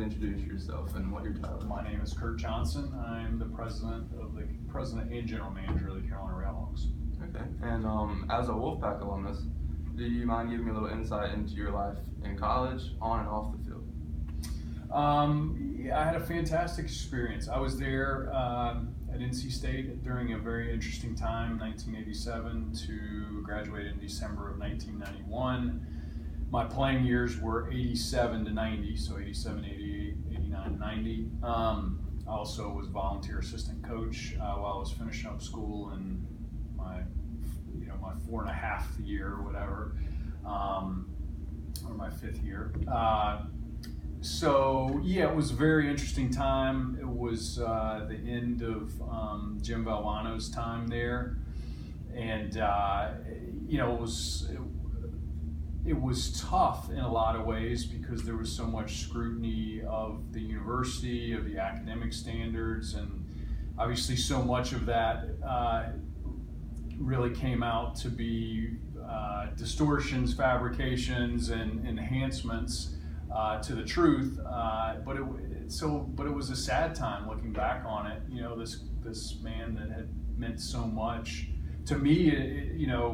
introduce yourself and what your title is. My name is Curt Johnson. I'm the president and general manager of the Carolina Railhawks. Okay. And as a Wolfpack alumnus, do you mind giving me a little insight into your life in college, on and off the field? Yeah, I had a fantastic experience. I was there at NC State during a very interesting time, 1987 to graduate in December of 1991. My playing years were 87 to 90, so 87, 88, 89, 90. I also was volunteer assistant coach while I was finishing up school in my 4.5 year or whatever, or my 5th year. So yeah, it was a very interesting time. It was the end of Jim Valvano's time there, and it was tough in a lot of ways because there was so much scrutiny of the university, of the academic standards, and obviously so much of that really came out to be distortions, fabrications, and enhancements to the truth, but it was a sad time looking back on it. This man that had meant so much to me,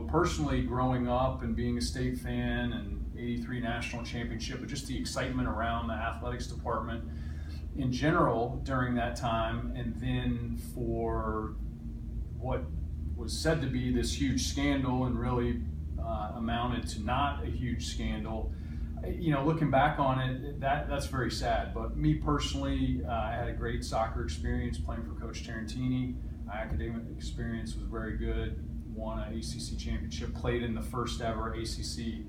personally, growing up and being a State fan and '83 national championship, but just the excitement around the athletics department in general during that time, and then for what was said to be this huge scandal and really amounted to not a huge scandal. Looking back on it, that's very sad. But me personally, I had a great soccer experience playing for Coach Tarantini. My academic experience was very good. Won an ACC championship. Played in the first ever ACC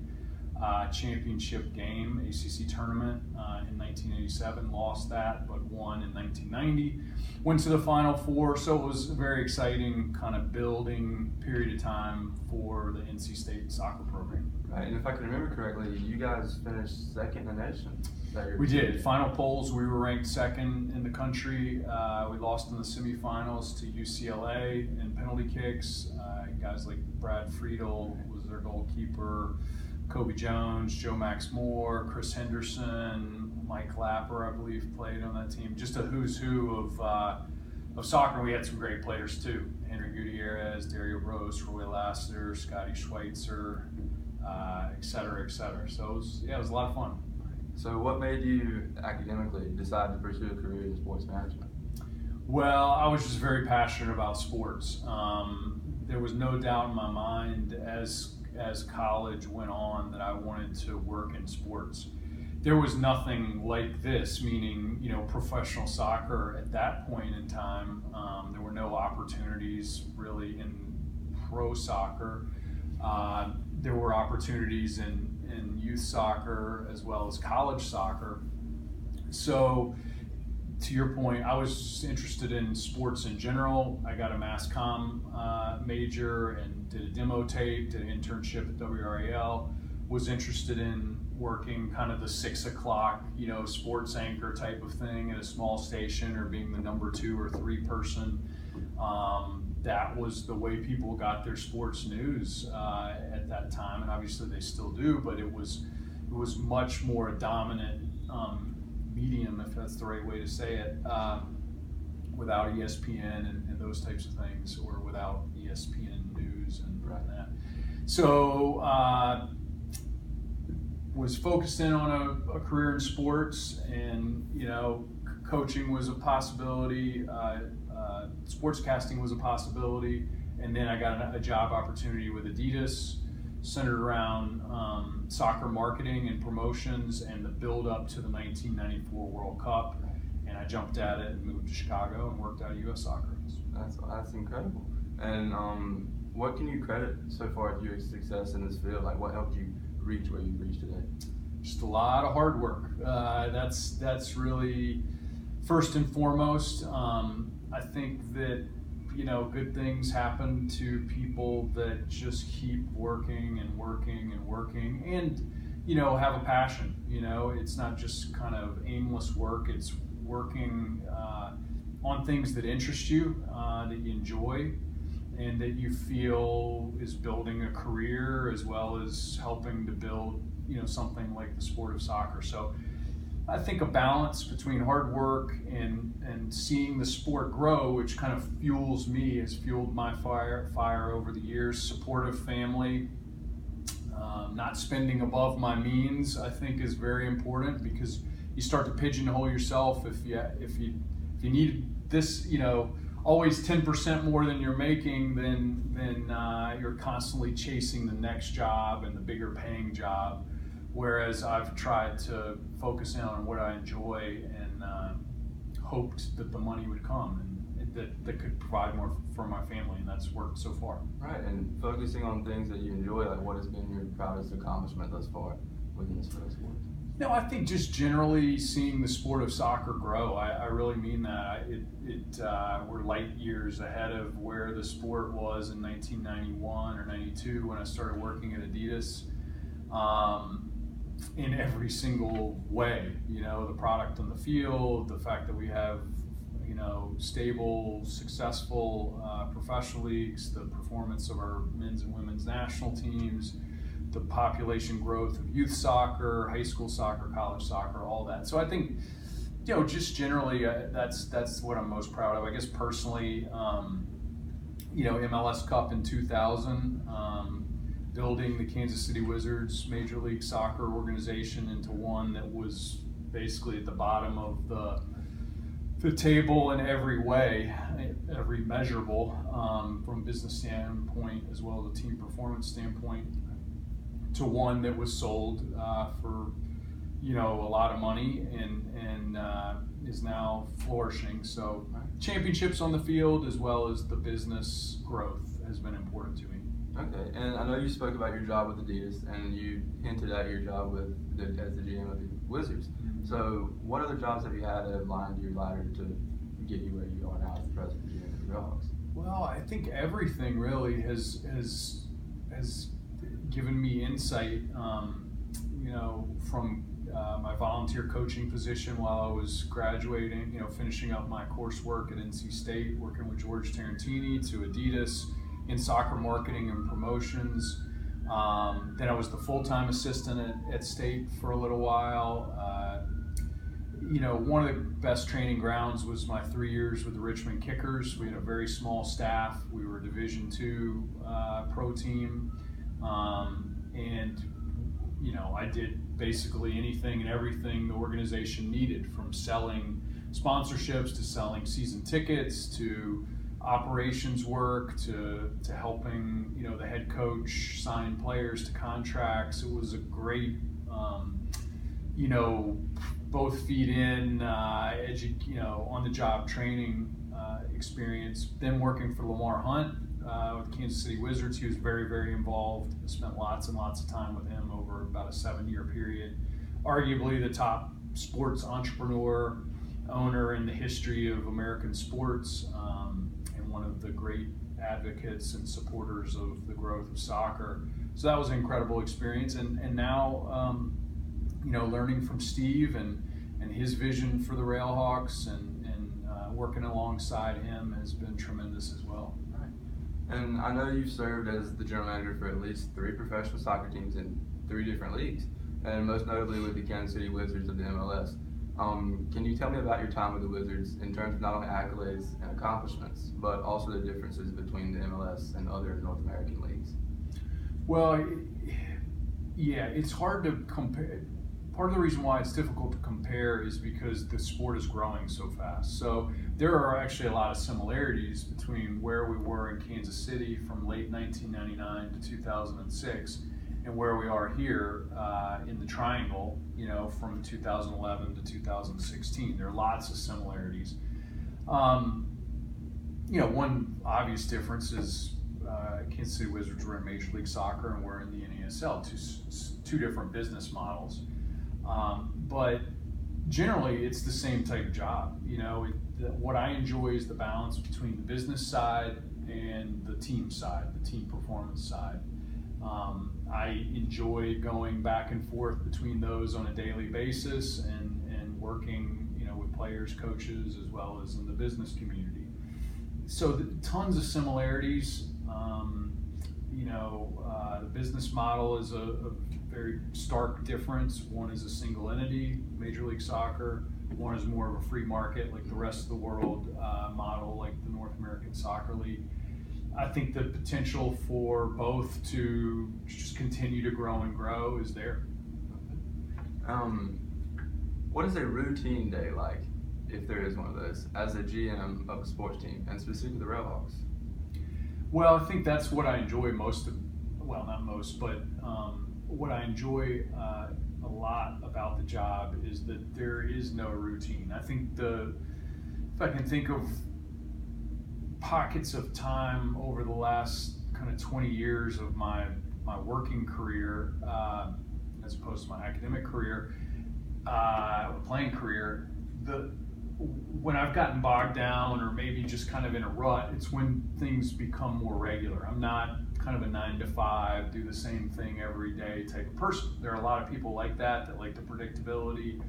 championship game, ACC tournament in 1987. Lost that, but won in 1990. Went to the Final Four, so it was a very exciting kind of building period of time for the NC State soccer program. Right, and if I can remember correctly, you guys finished second in the nation. We did. Final polls, we were ranked second in the country. We lost in the semifinals to UCLA in penalty kicks. Guys like Brad Friedel was their goalkeeper, Kobe Jones, Joe Max Moore, Chris Henderson, Mike Lapper, I believe, played on that team. Just a who's who of soccer. We had some great players too. Henry Gutierrez, Dario Bros, Roy Lassiter, Scotty Schweitzer, et cetera, et cetera. So it was a lot of fun. So what made you academically decide to pursue a career in sports management? Well, I was just very passionate about sports. There was no doubt in my mind as college went on that I wanted to work in sports. There was nothing like this, meaning, professional soccer at that point in time. There were no opportunities really in pro soccer. There were opportunities in youth soccer as well as college soccer. So to your point, I was just interested in sports in general. I got a mass comm major and did a demo tape, did an internship at WRAL, was interested in working kind of the 6 o'clock, sports anchor type of thing at a small station, or being the number 2 or 3 person. That was the way people got their sports news at that time, and obviously they still do, but it was much more a dominant medium, if that's the right way to say it, without ESPN and those types of things, or without ESPN News and that. So was focused in on a career in sports, and coaching was a possibility, sportscasting was a possibility, and then I got a job opportunity with Adidas centered around soccer marketing and promotions and the build up to the 1994 World Cup, and I jumped at it and moved to Chicago and worked out of U.S. Soccer. That's incredible. And what can you credit so far to your success in this field? Like, what helped you reach where you've reached today? Just a lot of hard work. That's really first and foremost. I think that good things happen to people that just keep working and working and working, and have a passion. It's not just kind of aimless work. It's working on things that interest you, that you enjoy, and that you feel is building a career as well as helping to build something like the sport of soccer. So I think a balance between hard work and seeing the sport grow, which kind of fuels me, has fueled my fire over the years. Supportive family, not spending above my means, I think is very important, because you start to pigeonhole yourself. If you need this, always 10% more than you're making, then you're constantly chasing the next job and the bigger paying job. Whereas I've tried to focus in on what I enjoy and hoped that the money would come and that could provide more for my family, and that's worked so far. Right, and focusing on things that you enjoy, like what has been your proudest accomplishment thus far within this field of sports? No, I think just generally seeing the sport of soccer grow. I really mean that. We're light years ahead of where the sport was in 1991 or 92 when I started working at Adidas. In every single way, the product on the field, the fact that we have, stable, successful professional leagues, the performance of our men's and women's national teams, the population growth of youth soccer, high school soccer, college soccer, all that. So I think, just generally, that's what I'm most proud of. I guess personally, MLS Cup in 2000, building the Kansas City Wizards Major League Soccer organization into one that was basically at the bottom of the table in every way, every measurable, from a business standpoint as well as a team performance standpoint, to one that was sold for a lot of money and is now flourishing. So championships on the field as well as the business growth has been important to me. Okay, and I know you spoke about your job with Adidas, and you hinted at your job as the GM of the Wizards. Mm-hmm. So, what other jobs have you had that have lined your ladder to get you where you are now as the president GM of the Railhawks? Well, I think everything really has given me insight. From my volunteer coaching position while I was graduating, finishing up my coursework at NC State, working with George Tarantini, to Adidas in soccer marketing and promotions. Then I was the full-time assistant at State for a little while. One of the best training grounds was my 3 years with the Richmond Kickers. We had a very small staff. We were a Division II pro team. I did basically anything and everything the organization needed, from selling sponsorships to selling season tickets to operations work to helping the head coach sign players to contracts. It was a great both feed in on the job training experience. Then working for Lamar Hunt with the Kansas City Wizards, he was very, very involved. I spent lots and lots of time with him over about a 7-year period. Arguably the top sports entrepreneur, owner in the history of American sports, and one of the great advocates and supporters of the growth of soccer. So that was an incredible experience. And now, learning from Steve and his vision for the Railhawks and working alongside him has been tremendous as well. Right. And I know you've served as the general manager for at least 3 professional soccer teams in 3 different leagues, and most notably with the Kansas City Wizards of the MLS. Can you tell me about your time with the Wizards in terms of not only accolades and accomplishments, but also the differences between the MLS and other North American leagues? Well, yeah, it's hard to compare. Part of the reason why it's difficult to compare is because the sport is growing so fast. So there are actually a lot of similarities between where we were in Kansas City from late 1999 to 2006 and where we are here in the Triangle, from 2011 to 2016. There are lots of similarities. One obvious difference is Kansas City Wizards were in Major League Soccer and we're in the NASL, two different business models. But generally, it's the same type of job. What I enjoy is the balance between the business side and the team side, the team performance side. I enjoy going back and forth between those on a daily basis and working, with players, coaches, as well as in the business community. So tons of similarities. The business model is a very stark difference. One is a single entity, Major League Soccer. One is more of a free market, like the rest of the world model, like the North American Soccer League. I think the potential for both to just continue to grow and grow is there. What is a routine day like, if there is one of those, as a GM of a sports team, and specifically the Railhawks? Well, I think that's what I enjoy not most, but what I enjoy a lot about the job is that there is no routine. I think if I can think of pockets of time over the last kind of 20 years of my working career, as opposed to my academic career, playing career, when I've gotten bogged down or maybe just kind of in a rut, it's when things become more regular. I'm not kind of a 9 to 5, do the same thing every day type of person. There are a lot of people like that like the predictability,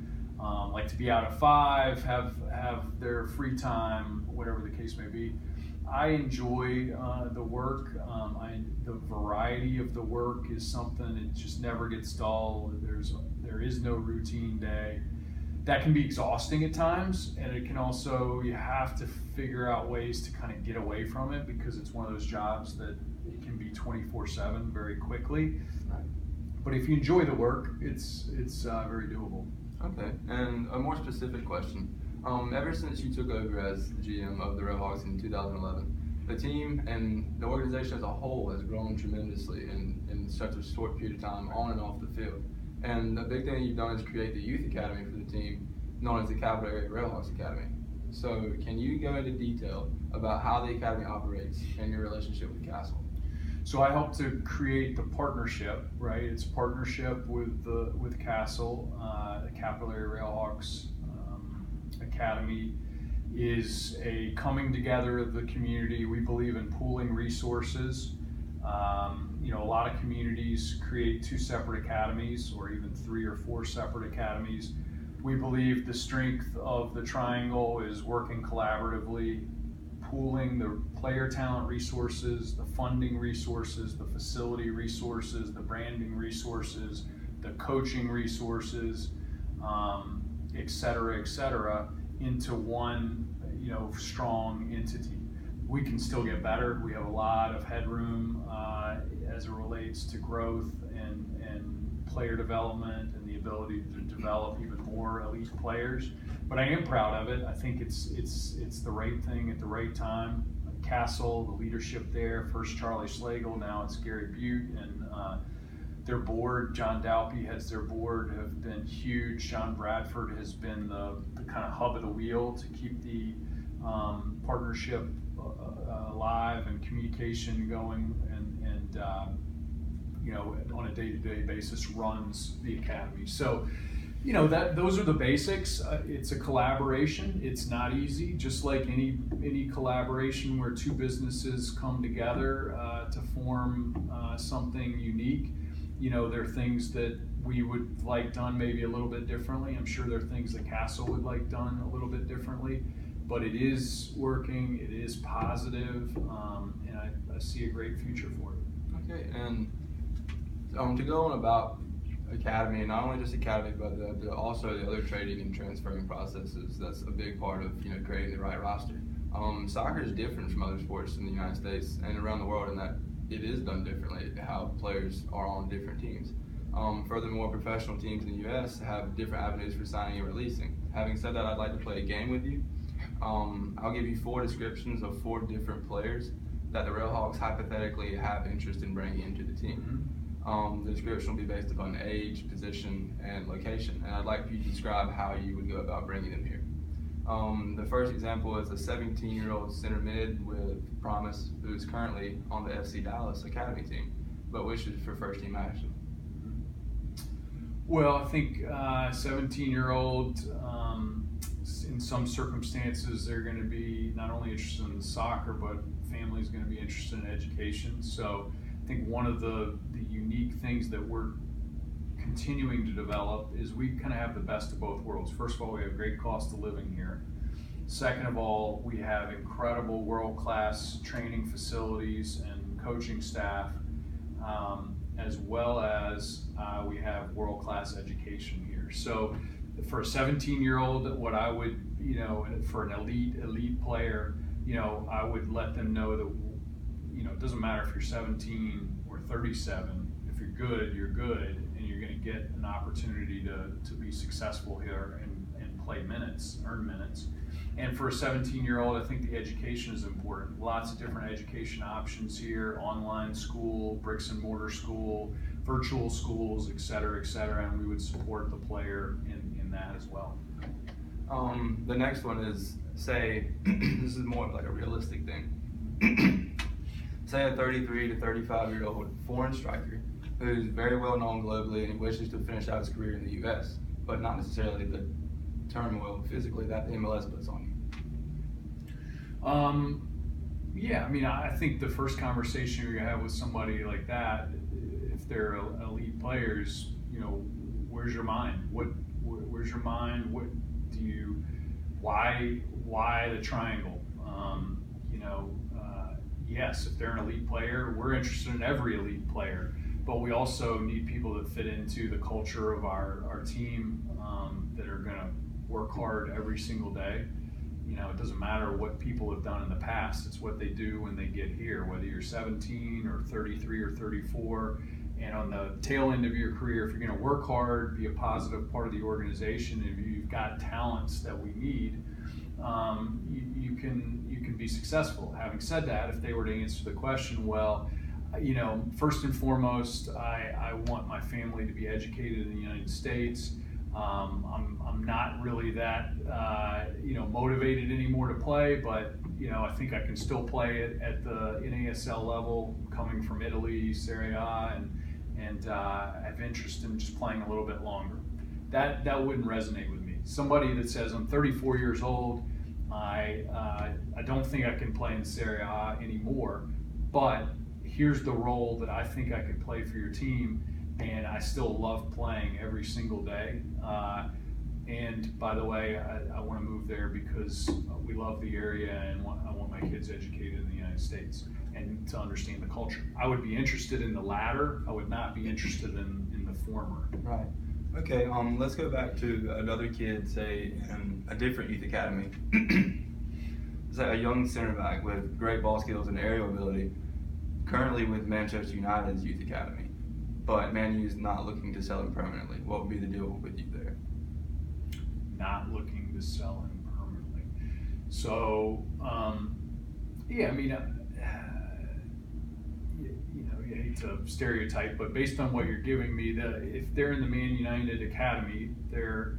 like to be out at 5, have their free time, whatever the case may be. I enjoy the work. The variety of the work is something that just never gets dull. There is no routine day. That can be exhausting at times, and it can also, you have to figure out ways to kind of get away from it, because it's one of those jobs that it can be 24/7 very quickly. Right. But if you enjoy the work, it's very doable. Okay, and a more specific question. Ever since you took over as the GM of the Railhawks in 2011, the team and the organization as a whole has grown tremendously in such a short period of time, on and off the field. And the big thing you've done is create the youth academy for the team, known as the Capital Area Railhawks Academy. So can you go into detail about how the academy operates and your relationship with Castle? So I helped to create the partnership, right? It's a partnership with Castle. The Capital Area Railhawks Academy is a coming together of the community. We believe in pooling resources. A lot of communities create 2 separate academies, or even 3 or 4 separate academies. We believe the strength of the triangle is working collaboratively, pooling the player talent resources, the funding resources, the facility resources, the branding resources, the coaching resources, et cetera, into one, strong entity. We can still get better. We have a lot of headroom as it relates to growth and player development and the ability to develop even more elite players. But I am proud of it. I think it's the right thing at the right time. Castle, the leadership there, first Charlie Slagle, now it's Gary Butte, and their board, John Dalpy heads their board, have been huge. John Bradford has been the kind of hub of the wheel to keep the partnership alive and communication going, and on a day-to-day basis runs the academy. So those are the basics. It's a collaboration. It's not easy, just like any collaboration where 2 businesses come together to form something unique. There are things that we would like done maybe a little bit differently. I'm sure there are things that Castle would like done a little bit differently, but it is working, it is positive, and I see a great future for it. Okay, and to go on about academy, and not only just academy, but also the other trading and transferring processes, that's a big part of creating the right roster. Soccer is different from other sports in the United States and around the world in that it is done differently, how players are on different teams. Furthermore, professional teams in the U.S. have different avenues for signing and releasing. Having said that, I'd like to play a game with you. I'll give you 4 descriptions of 4 different players that the Railhawks hypothetically have interest in bringing into the team. The description will be based upon age, position, and location, and I'd like for you to describe how you would go about bringing them here. The first example is a 17-year-old center mid with promise who is currently on the FC Dallas Academy team, but wishes for first-team action. Well, I think 17-year-old, in some circumstances, they're going to be not only interested in soccer, but family's going to be interested in education. So I think one of the unique things that we're continuing to develop is we kind of have the best of both worlds. First of all, we have great cost of living here. Second of all, we have incredible world-class training facilities and coaching staff as well as we have world-class education here. So for a 17-year-old, what I would, for an elite player, I would let them know that, it doesn't matter if you're 17 or 37. If you're good, and you're going to get an opportunity to be successful here and play minutes, earn minutes. And for a 17-year-old, I think the education is important. Lots of different education options here: online school, bricks and mortar school, virtual schools, et cetera, and we would support the player in that as well. The next one is, say, this is more of like a realistic thing. Say a 33 to 35-year-old foreign striker who's very well known globally and he wishes to finish out his career in the U.S., but not necessarily the turmoil physically that the MLS puts on you. Yeah, I think the first conversation you're gonna have with somebody like that, if they're elite players, where's your mind? Where's your mind? What do you? Why the triangle? Yes, if they're an elite player, we're interested in every elite player, but we also need people that fit into the culture of our team, that are going to work hard every single day. It doesn't matter what people have done in the past, it's what they do when they get here, whether you're 17 or 33 or 34. And on the tail end of your career, if you're going to work hard, be a positive part of the organization, if you've got talents that we need, you can be successful. Having said that, if they were to answer the question, well, first and foremost, I want my family to be educated in the United States. I'm not really that motivated anymore to play, but I think I can still play it at the NASL level, coming from Italy, Serie A, and I have interest in just playing a little bit longer. That wouldn't resonate with me. Somebody that says, I'm 34 years old, I don't think I can play in Serie A anymore, but here's the role that I think I could play for your team, and I still love playing every single day. And by the way, I want to move there because we love the area and I want my kids educated in the United States and to understand the culture. I would be interested in the latter. I would not be interested in the former. Right. Okay, let's go back to another kid, say, in a different youth academy. Say a young center back with great ball skills and aerial ability, currently with Manchester United's youth academy, but Man U's not looking to sell him permanently. What would be the deal with you there? Not looking to sell him permanently. So, yeah, you hate to stereotype, but based on what you're giving me, if they're in the Man United Academy, their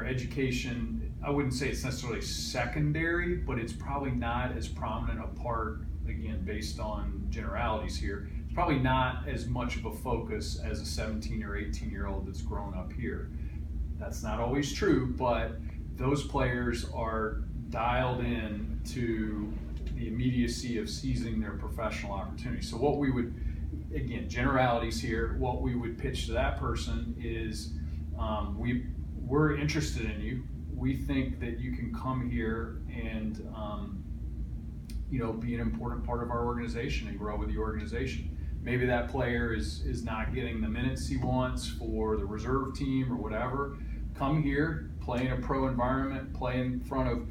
education, I wouldn't say it's necessarily secondary, but it's probably not as prominent a part, again, based on generalities here, it's probably not as much of a focus as a 17 or 18-year-old that's grown up here. That's not always true, but those players are dialed in to the immediacy of seizing their professional opportunity. So what we would, again, generalities here, what we would pitch to that person is, we're interested in you. We think that you can come here and be an important part of our organization and grow with the organization. Maybe that player is not getting the minutes he wants for the reserve team or whatever. Come here, play in a pro environment, play in front of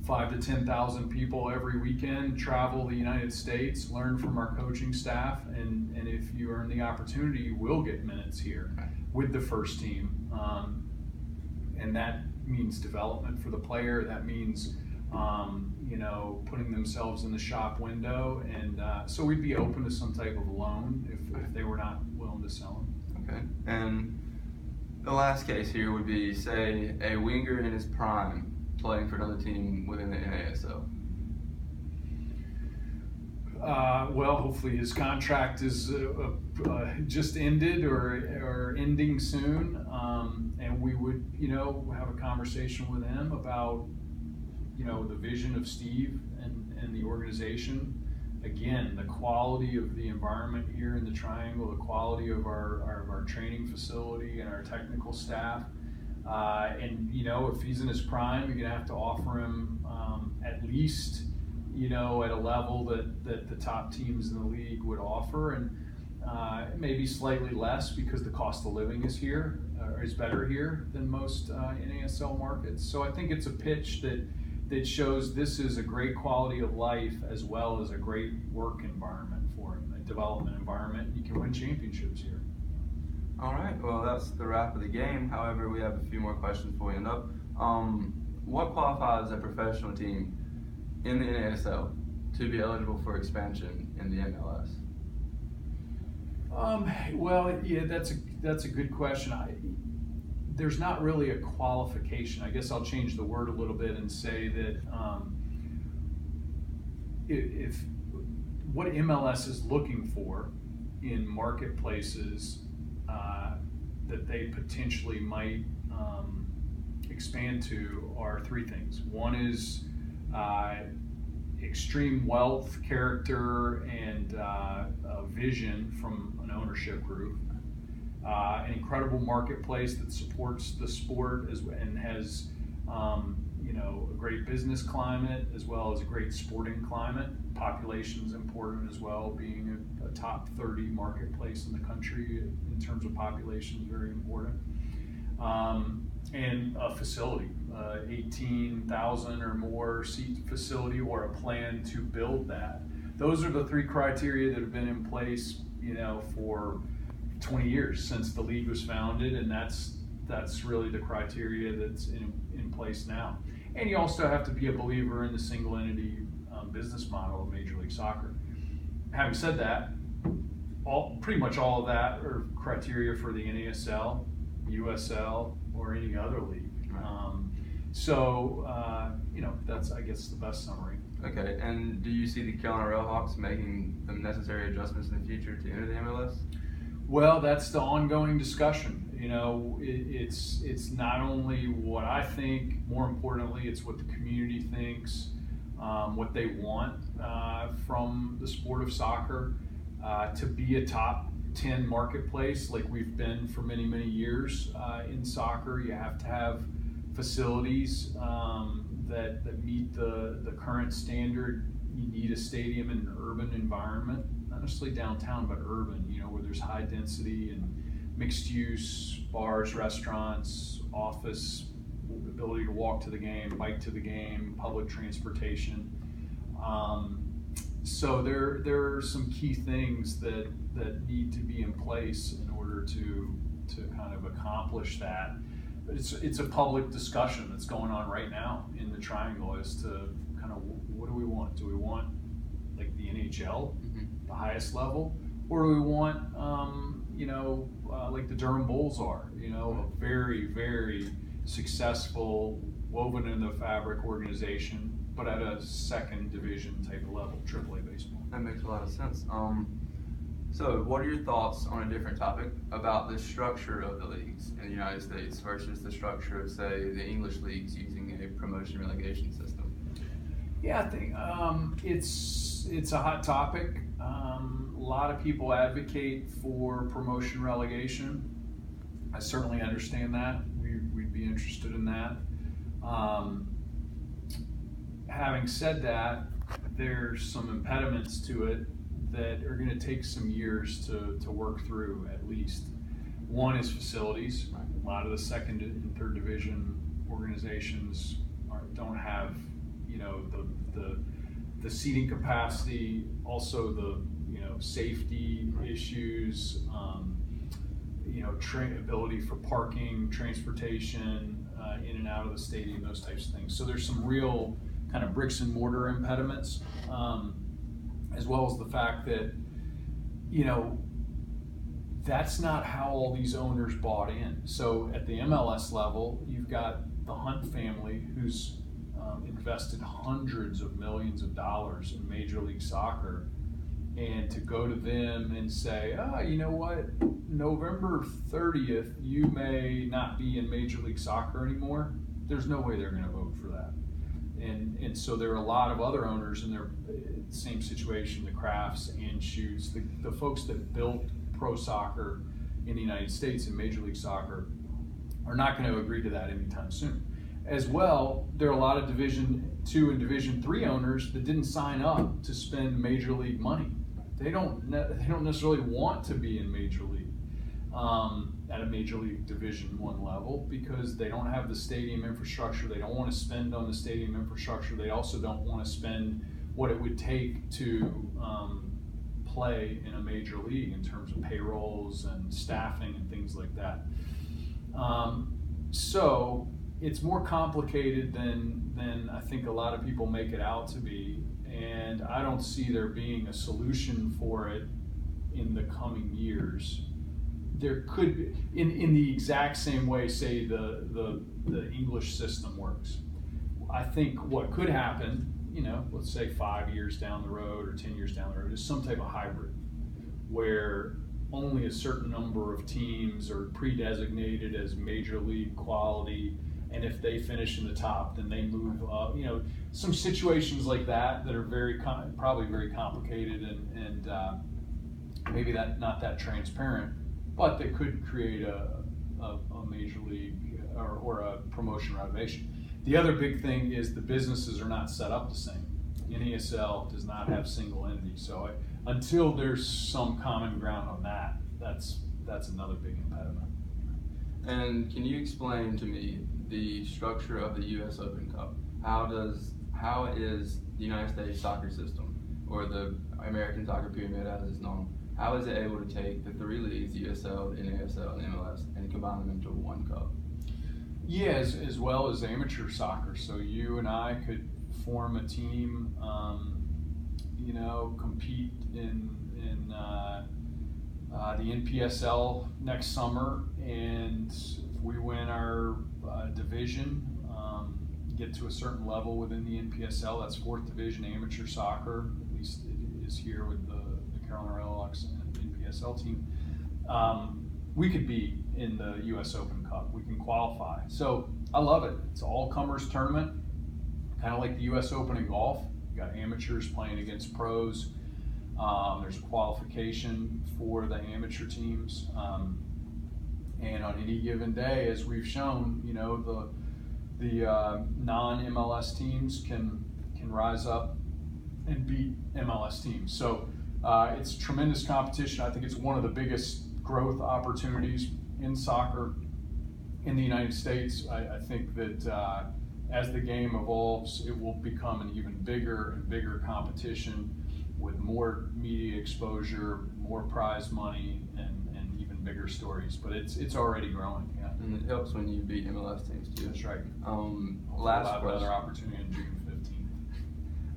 5,000 to 10,000 people every weekend, travel the United States, learn from our coaching staff, and if you earn the opportunity, you will get minutes here with the first team. And that means development for the player. That means putting themselves in the shop window, and so we'd be open to some type of loan if they were not willing to sell them. Okay. And the last case here would be, say, a winger in his prime playing for another team within the NASL. Well, hopefully his contract is just ended or ending soon, and we would, have a conversation with him about, the vision of Steve and the organization. Again, the quality of the environment here in the Triangle, the quality of our training facility and our technical staff. And if he's in his prime, you're gonna have to offer him at least at a level that the top teams in the league would offer, and maybe slightly less because the cost of living is better here than most NASL markets. So I think it's a pitch that shows this is a great quality of life as well as a great work environment for him, a development environment. You can win championships here. All right, well, that's the wrap of the game. However, we have a few more questions before we end up. What qualifies a professional team in the NASL to be eligible for expansion in the MLS? Well, yeah, that's a good question. There's not really a qualification. I guess I'll change the word a little bit and say that if what MLS is looking for in marketplaces that they potentially might expand to are three things. One is extreme wealth, character, and vision from an ownership group. An incredible marketplace that supports the sport and has a great business climate as well as a great sporting climate. Population is important as well, being a top 30 marketplace in the country in terms of population is very important. And a facility, 18,000 or more seat facility, or a plan to build that. Those are the three criteria that have been in place, for 20 years since the league was founded, and that's really the criteria that's in place now. And you also have to be a believer in the single entity business model of Major League Soccer. Having said that, pretty much all of that are criteria for the NASL, USL, or any other league. That's, I guess, the best summary. Okay, and do you see the Carolina Railhawks making the necessary adjustments in the future to enter the MLS? Well, that's the ongoing discussion. It's not only what I think, more importantly, it's what the community thinks, what they want from the sport of soccer. To be a top 10 marketplace like we've been for many, many years in soccer, you have to have facilities that meet the current standard. You need a stadium in an urban environment, not necessarily downtown, but urban, where there's high density and mixed use, bars, restaurants, office, ability to walk to the game, bike to the game, public transportation. So there are some key things that need to be in place in order to kind of accomplish that. But it's a public discussion that's going on right now in the Triangle as to kind of what do we want? Do we want like the NHL, the highest level, or do we want like the Durham Bulls are? A very, very successful, woven in the fabric organization, but at a second division type of level, AAA baseball. That makes a lot of sense. So what are your thoughts on a different topic about the structure of the leagues in the United States versus the structure of, say, the English leagues using a promotion relegation system? Yeah, I think it's a hot topic. A lot of people advocate for promotion relegation. I certainly understand that. We'd be interested in that. Having said that, there's some impediments to it that are going to take some years to work through, at least. One is facilities. A lot of the second and third division organizations don't have, the seating capacity, also the safety issues, ability for parking, transportation in and out of the stadium, those types of things. So there's some real kind of bricks and mortar impediments, as well as the fact that, that's not how all these owners bought in. So at the MLS level, you've got the Hunt family who's invested hundreds of millions of dollars in Major League Soccer, and to go to them and say, you know what, November 30th, you may not be in Major League Soccer anymore, there's no way they're going to vote for that. And so there are a lot of other owners in their same situation, the Crafts and Shoots, the folks that built pro soccer in the United States and Major League Soccer are not going to agree to that anytime soon. as well, there are a lot of Division II and Division III owners that didn't sign up to spend major league money. They don't necessarily want to be in major league at a major league Division I level because they don't have the stadium infrastructure. They don't want to spend on the stadium infrastructure. They also don't want to spend what it would take to play in a major league in terms of payrolls and staffing and things like that. So it's more complicated than I think a lot of people make it out to be, and I don't see there being a solution for it in the coming years. There could be, in the exact same way, say the English system works. I think what could happen, let's say 5 years down the road or 10 years down the road, is some type of hybrid where only a certain number of teams are pre-designated as major league quality, and if they finish in the top, then they move up. Some situations like that are probably very complicated and maybe not that transparent, but that could create a major league or a promotion renovation. The other big thing is the businesses are not set up the same. NESL does not have single entities, so until there's some common ground on that, that's another big impediment. And can you explain to me the structure of the U.S. Open Cup? How is the United States soccer system, or the American Soccer Pyramid as it's known, how is it able to take the three leagues, USL, NASL, and MLS, and combine them into one cup? Yeah, as well as amateur soccer. So you and I could form a team, compete in the NPSL next summer, and if we win our division, get to a certain level within the NPSL, that's fourth division amateur soccer, at least it is here with the Carolina Railhawks and NPSL team. We could be in the U.S. Open Cup. We can qualify. So I love it. It's an all-comers tournament, kind of like the U.S. Open in golf. You got amateurs playing against pros. There's qualification for the amateur teams. And on any given day, as we've shown, the non-MLS teams can rise up and beat MLS teams. So it's tremendous competition. I think it's one of the biggest growth opportunities in soccer in the United States. I think that as the game evolves, it will become an even bigger and bigger competition with more media exposure, more prize money, and even bigger stories. But it's already growing. Yeah. And it helps when you beat MLS teams too. That's right. Last question. Another opportunity on June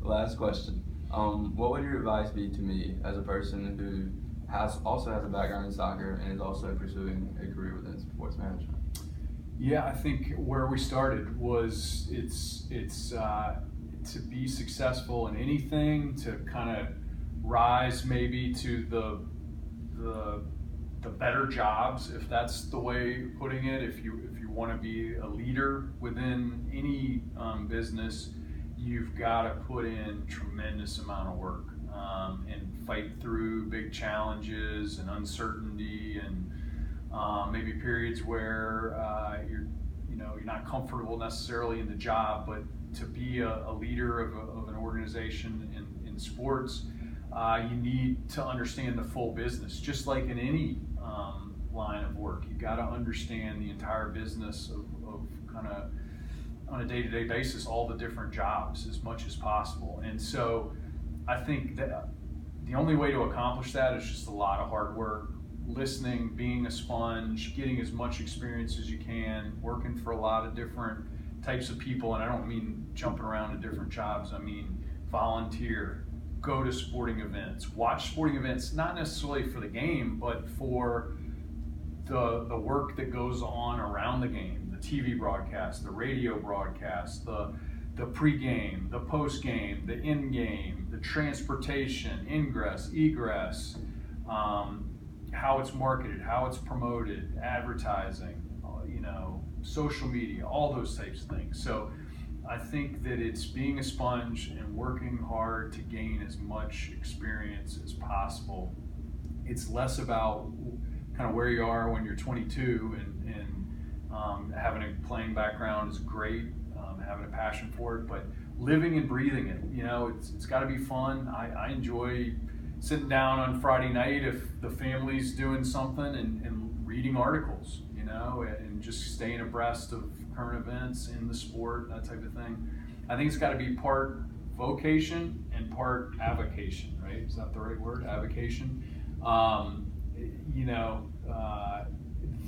15th. Last question. What would your advice be to me as a person who also has a background in soccer and is also pursuing a career within sports management? Yeah, I think where we started was it's to be successful in anything, to kind of rise maybe to the better jobs, if that's the way of putting it. If you want to be a leader within any business, you've got to put in tremendous amount of work and fight through big challenges and uncertainty and maybe periods where you're not comfortable necessarily in the job, but to be a leader of an organization in sports, you need to understand the full business. Just like in any line of work, you got to understand the entire business of kind of on a day-to-day basis, all the different jobs as much as possible. And so I think that the only way to accomplish that is just a lot of hard work, listening, being a sponge, getting as much experience as you can, working for a lot of different types of people. And I don't mean jumping around to different jobs. I mean volunteer, go to sporting events, watch sporting events, not necessarily for the game, but for the work that goes on around the game, the TV broadcast, the radio broadcast, the pre-game, the post-game, the in-game, the transportation, ingress, egress, how it's marketed, how it's promoted, advertising, social media, all those types of things. So I think that it's being a sponge and working hard to gain as much experience as possible. It's less about kind of where you are when you're 22 and Having a playing background is great, having a passion for it, but living and breathing it, it's got to be fun. I enjoy sitting down on Friday night if the family's doing something and reading articles, and just staying abreast of current events in the sport, that type of thing. I think it's got to be part vocation and part avocation, right? Is that the right word? Avocation.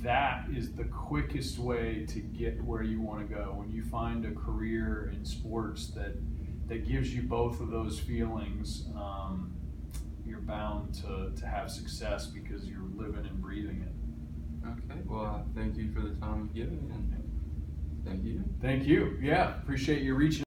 That is the quickest way to get where you want to go. When you find a career in sports that gives you both of those feelings, you're bound to have success because you're living and breathing it. Okay, well, thank you for the time you've given, and thank you. Thank you. Yeah, appreciate you reaching